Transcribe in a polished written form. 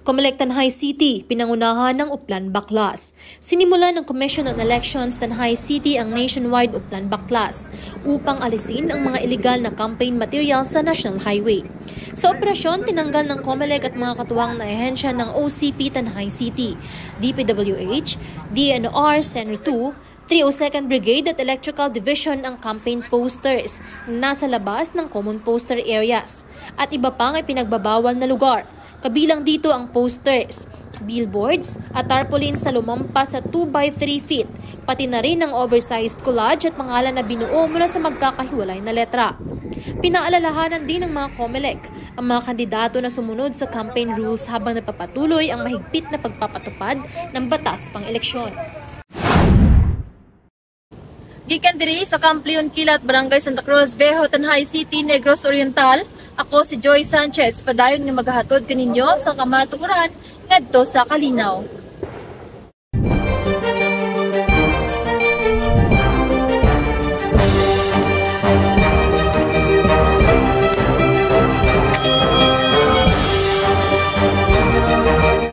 Comelec Tanay City, pinangunahan ng Uplan Baklas. Sinimula ng Commission on Elections Tanay City ang nationwide Uplan Baklas upang alisin ang mga iligal na campaign materials sa National Highway. Sa operasyon, tinanggal ng Comelec at mga katuwang na ehensya ng OCP Tanay City, DPWH, DNR, Senr 2, 302nd Brigade at Electrical Division ang campaign posters na nasa labas ng common poster areas at iba pang ipinagbabawal na lugar. Kabilang dito ang posters, billboards at tarpaulins na lumampas sa 2 by 3 feet, pati na rin ang oversized collage at pangalan na binuo mula sa magkakahiwalay na letra. Pinaalalahanan din ng mga Comelec ang mga kandidato na sumunod sa campaign rules habang napapatuloy ang mahigpit na pagpapatupad ng batas pang eleksyon. Gikan diri sa Camp Leon Kilat, Barangay Santa Cruz, Viejo, Tanay City, Negros Oriental. Ako si Joy Sanchez, padayon nga maghahatod kaninyo sa kamatuoran ngadto sa Kalinaw.